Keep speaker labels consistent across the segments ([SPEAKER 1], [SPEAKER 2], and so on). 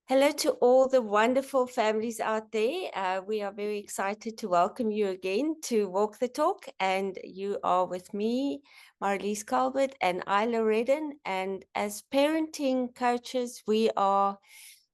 [SPEAKER 1] Hello to all the wonderful families out there. We are very excited to welcome you again to Walk the Talk. And you are with me, Marelise Culbert and Isla Reddin. And as parenting coaches, we are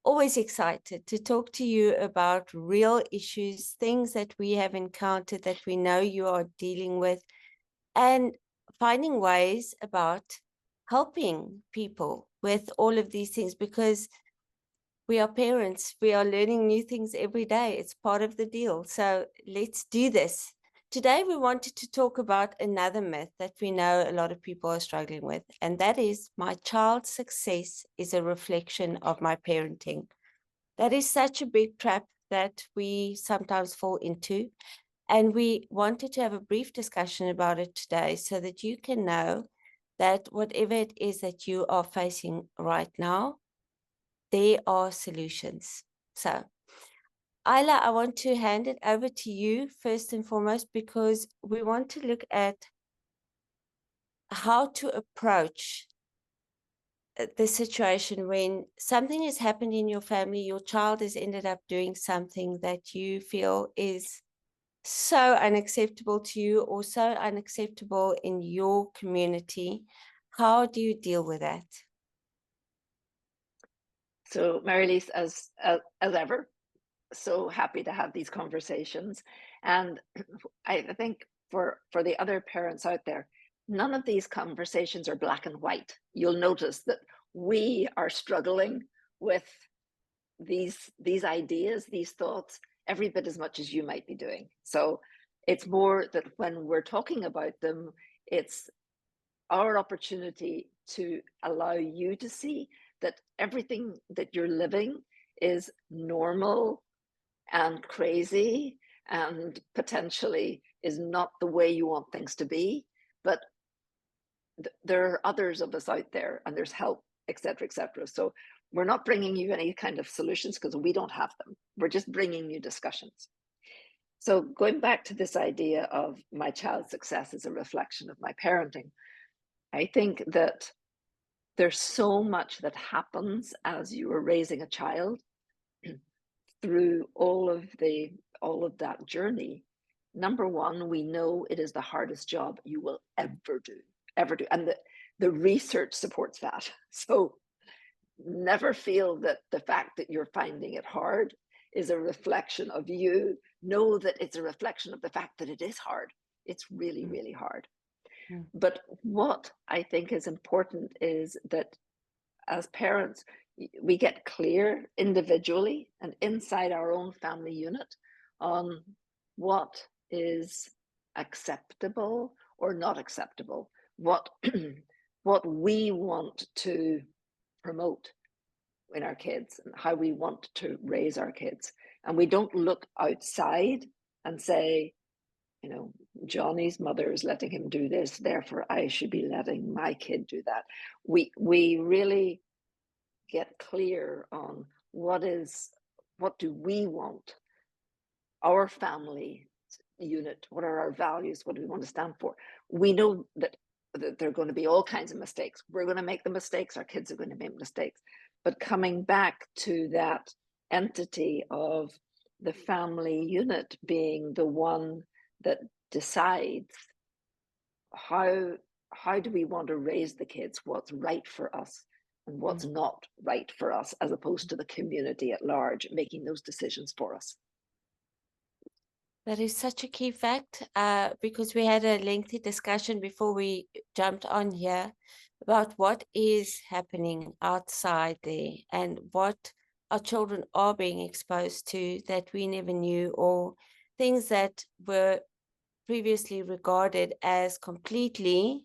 [SPEAKER 1] always excited to talk to you about real issues, things that we have encountered that we know you are dealing with, and finding ways about helping people with all of these things, because we are parents. We are learning new things every day. It's part of the deal. So let's do this. Today, we wanted to talk about another myth that we know a lot of people are struggling with, and that is my child's success is a reflection of my parenting. That is such a big trap that we sometimes fall into. And we wanted to have a brief discussion about it today so that you can know that whatever it is that you are facing right now, there are solutions. So, Isla, I want to hand it over to you first and foremost, because we want to look at how to approach the situation when something has happened in your family, your child has ended up doing something that you feel is so unacceptable to you or so unacceptable in your community. How do you deal with that?
[SPEAKER 2] So, Marelise, as ever, so happy to have these conversations. And I think for the other parents out there, none of these conversations are black and white. You'll notice that we are struggling with these ideas, these thoughts, every bit as much as you might be doing. So it's more that when we're talking about them, it's our opportunity to allow you to see that everything that you're living is normal and crazy and potentially is not the way you want things to be. But there are others of us out there, and there's help, etc., etc. So we're not bringing you any kind of solutions because we don't have them. We're just bringing you discussions. So going back to this idea of my child's success is a reflection of my parenting, I think that there's so much that happens as you are raising a child through all of that journey. Number one, we know it is the hardest job you will ever do, and the research supports that. So never feel that the fact that you're finding it hard is a reflection of you. Know that it's a reflection of the fact that it is hard. It's really, really hard. But what I think is important is that as parents, we get clear individually and inside our own family unit on what is acceptable or not acceptable, what what we want to promote in our kids and how we want to raise our kids. And we don't look outside and say, Johnny's mother is letting him do this, therefore I should be letting my kid do that. We really get clear on what do we want our family unit, what are our values, what do we want to stand for. We know that there are going to be all kinds of mistakes. We're going to make the mistakes, our kids are going to make mistakes. But coming back to that entity of the family unit being the one that decides how do we want to raise the kids, what's right for us and what's not right for us, as opposed to the community at large making those decisions for us.
[SPEAKER 1] That is such a key fact, because we had a lengthy discussion before we jumped on here about what is happening outside there and what our children are being exposed to that we never knew, or things that were previously regarded as completely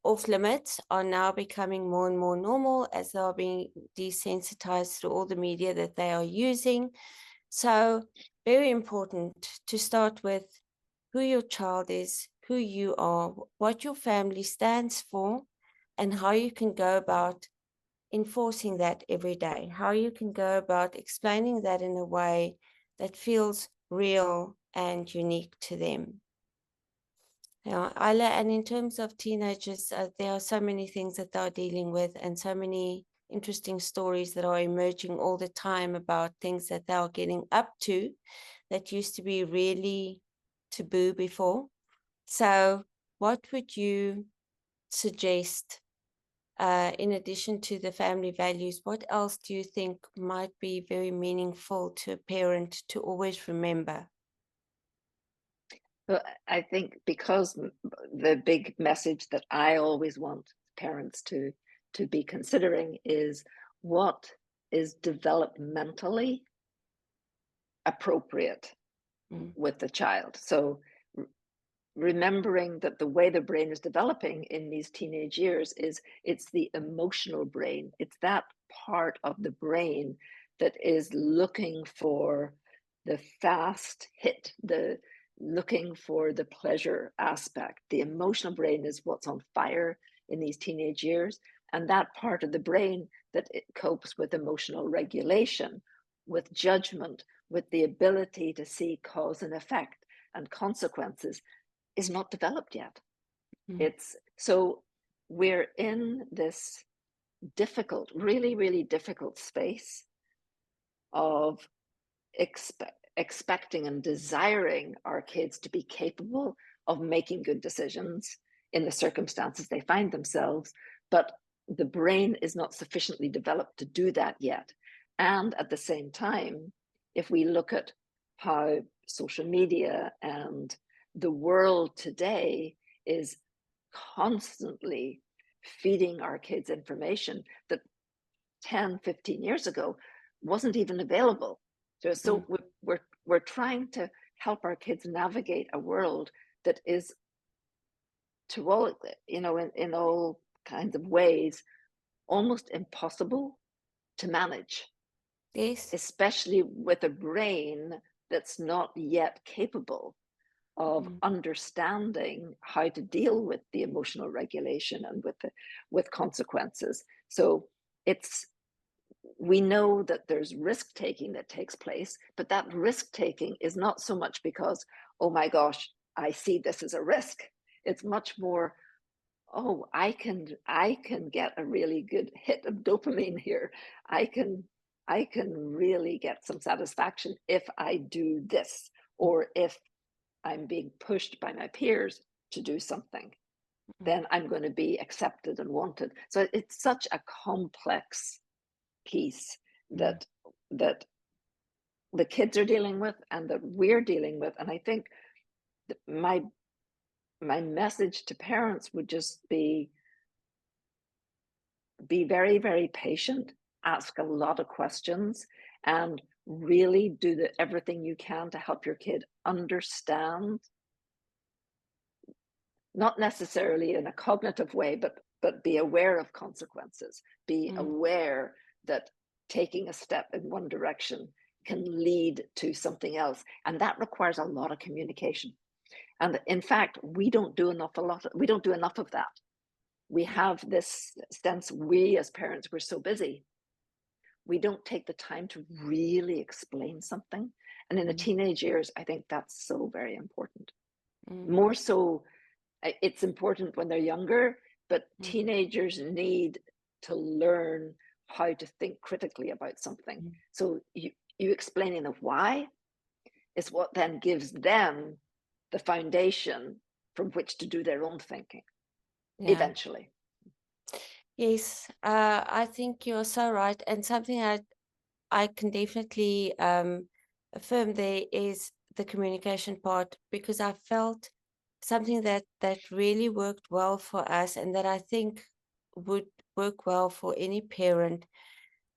[SPEAKER 1] off limits are now becoming more and more normal as they are being desensitized through all the media that they are using. So very important to start with who your child is, who you are, what your family stands for, and how you can go about enforcing that every day, how you can go about explaining that in a way that feels real and unique to them. Isla, and in terms of teenagers, there are so many things that they're dealing with and so many interesting stories that are emerging all the time about things that they are getting up to that used to be really taboo before. So what would you suggest, in addition to the family values, what else do you think might be very meaningful to a parent to always remember?
[SPEAKER 2] Well, I think because the big message that I always want parents to be considering is what is developmentally appropriate
[SPEAKER 1] Mm,
[SPEAKER 2] with the child. So remembering that the way the brain is developing in these teenage years is it's the emotional brain. It's that part of the brain that is looking for the fast hit, the looking for the pleasure aspect. The emotional brain is what's on fire in these teenage years. And that part of the brain that it copes with emotional regulation, with judgment, with the ability to see cause and effect and consequences is not developed yet.
[SPEAKER 1] mm,
[SPEAKER 2] It's so we're in this difficult, really, really difficult space of expecting and desiring our kids to be capable of making good decisions in the circumstances they find themselves, but the brain is not sufficiently developed to do that yet. And at the same time, if we look at how social media and the world today is constantly feeding our kids information that 10, 15 years ago wasn't even available. So
[SPEAKER 1] mm.
[SPEAKER 2] we're trying to help our kids navigate a world that is, to all, in all kinds of ways, almost impossible to manage,
[SPEAKER 1] Yes.
[SPEAKER 2] especially with a brain that's not yet capable of
[SPEAKER 1] Mm,
[SPEAKER 2] understanding how to deal with the emotional regulation and with consequences. So it's we know that there's risk taking that takes place, but that risk taking is not so much because, oh my gosh, I see this as a risk. It's much more, oh, I can get a really good hit of dopamine here. I can really get some satisfaction if I do this,
[SPEAKER 1] mm,
[SPEAKER 2] or if I'm being pushed by my peers to do something,
[SPEAKER 1] mm,
[SPEAKER 2] then I'm going to be accepted and wanted. So it's such a complex piece
[SPEAKER 1] mm.
[SPEAKER 2] that the kids are dealing with and that we're dealing with. And I think my message to parents would just be very, very patient, ask a lot of questions, and really do everything you can to help your kid understand, not necessarily in a cognitive way, but be aware of consequences, be
[SPEAKER 1] Mm,
[SPEAKER 2] aware that taking a step in one direction can lead to something else. And that requires a lot of communication. And in fact, we don't do enough of that. We have this sense, we as parents, we're so busy. We don't take the time to really explain something. And in the
[SPEAKER 1] mm,
[SPEAKER 2] teenage years, I think that's so very important.
[SPEAKER 1] mm,
[SPEAKER 2] More so, it's important when they're younger, but
[SPEAKER 1] mm,
[SPEAKER 2] teenagers need to learn how to think critically about something.
[SPEAKER 1] mm.
[SPEAKER 2] So you explaining the why is what then gives them the foundation from which to do their own thinking
[SPEAKER 1] Yeah.
[SPEAKER 2] eventually.
[SPEAKER 1] Yes, I think you're so right. And something I can definitely affirm there is the communication part, because I felt something that really worked well for us and that I think would work well for any parent,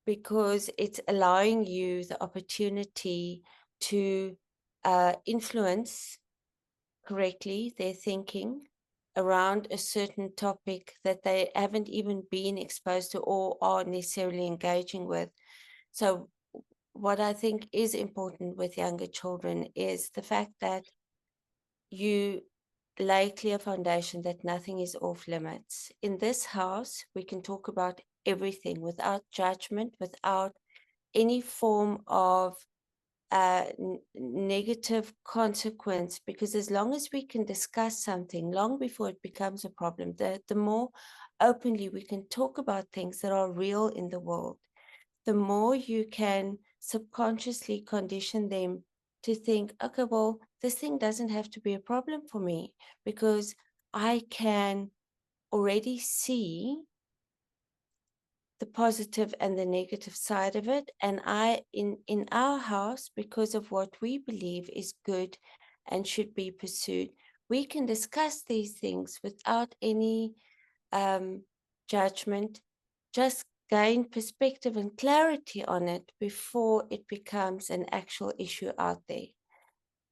[SPEAKER 1] because it's allowing you the opportunity to influence correctly their thinking around a certain topic that they haven't even been exposed to or are necessarily engaging with. So, what I think is important with younger children is the fact that you lay clear foundation that nothing is off limits. In this house, we can talk about everything without judgment, without any form of negative consequence, because as long as we can discuss something long before it becomes a problem, the more openly we can talk about things that are real in the world, the more you can subconsciously condition them to think, okay, well, this thing doesn't have to be a problem for me because I can already see the positive and the negative side of it. And in our house, because of what we believe is good and should be pursued, we can discuss these things without any judgment, just gain perspective and clarity on it before it becomes an actual issue out there.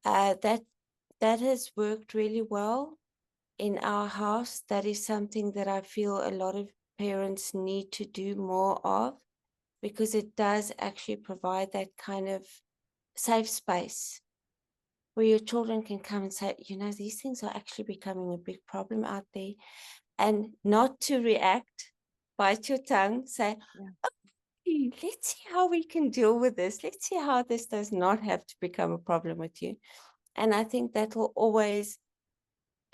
[SPEAKER 1] That has worked really well in our house. That is something that I feel a lot of parents need to do more of, because it does actually provide that kind of safe space where your children can come and say, you know, these things are actually becoming a big problem out there, and not to react, bite your tongue, say,
[SPEAKER 2] Yeah.
[SPEAKER 1] okay, let's see how we can deal with this. Let's see how this does not have to become a problem with you. And I think that will always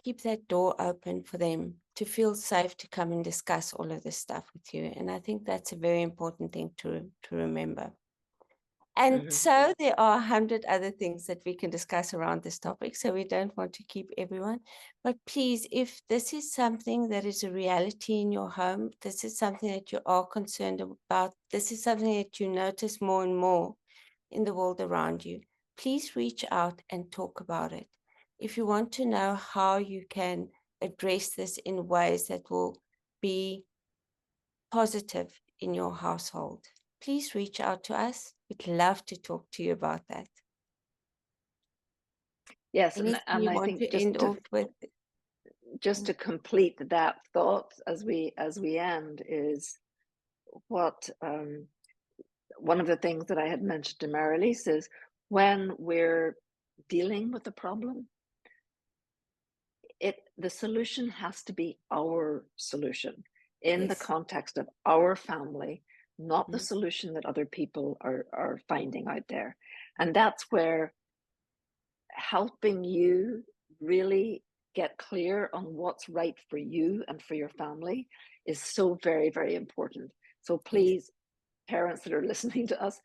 [SPEAKER 1] keep that door open for them to feel safe to come and discuss all of this stuff with you. And I think that's a very important thing to remember. And
[SPEAKER 2] Mm-hmm.
[SPEAKER 1] so there are 100 other things that we can discuss around this topic. So we don't want to keep everyone. But please, if this is something that is a reality in your home, this is something that you are concerned about, this is something that you notice more and more in the world around you, please reach out and talk about it. If you want to know how you can address this in ways that will be positive in your household, please reach out to us. We'd love to talk to you about that.
[SPEAKER 2] Yes,
[SPEAKER 1] Anything
[SPEAKER 2] and
[SPEAKER 1] you
[SPEAKER 2] I
[SPEAKER 1] want
[SPEAKER 2] think
[SPEAKER 1] to end off with?
[SPEAKER 2] just to complete that thought as we end is what one of the things that I had mentioned to Marelise is when we're dealing with the problem, the solution has to be our solution in the
[SPEAKER 1] Yes.
[SPEAKER 2] context of our family, not the
[SPEAKER 1] Mm.
[SPEAKER 2] solution that other people are finding out there. And that's where helping you really get clear on what's right for you and for your family is so very, very important. So
[SPEAKER 1] Yes.
[SPEAKER 2] please, parents that are listening to us,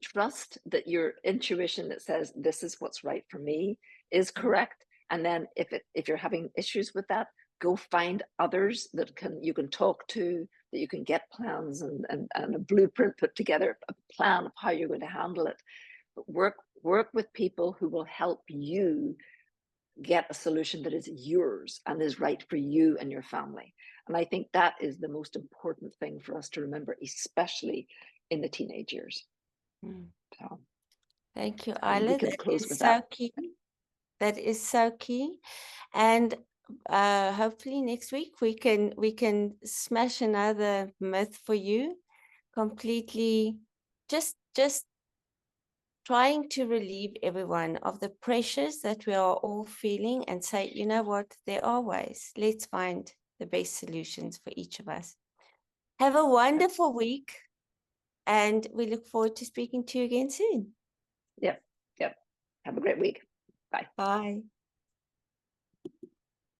[SPEAKER 2] trust that your intuition that says this is what's right for me is correct. And then if you're having issues with that, go find others that you can talk to, that you can get plans and a blueprint put together, a plan of how you're going to handle it. But work with people who will help you get a solution that is yours and is right for you and your family. And I think that is the most important thing for us to remember, especially in the teenage years.
[SPEAKER 1] Mm.
[SPEAKER 2] So,
[SPEAKER 1] Thank you,
[SPEAKER 2] and we
[SPEAKER 1] Isla.
[SPEAKER 2] can
[SPEAKER 1] That
[SPEAKER 2] close
[SPEAKER 1] is
[SPEAKER 2] with
[SPEAKER 1] so
[SPEAKER 2] that.
[SPEAKER 1] key. That is so key. And hopefully next week we can smash another myth for you, completely just trying to relieve everyone of the pressures that we are all feeling and say, you know what, there are ways. Let's find the best solutions for each of us. Have a wonderful week, and we look forward to speaking to you again soon.
[SPEAKER 2] Yep. Yep. Have a great week. Bye.
[SPEAKER 1] Bye.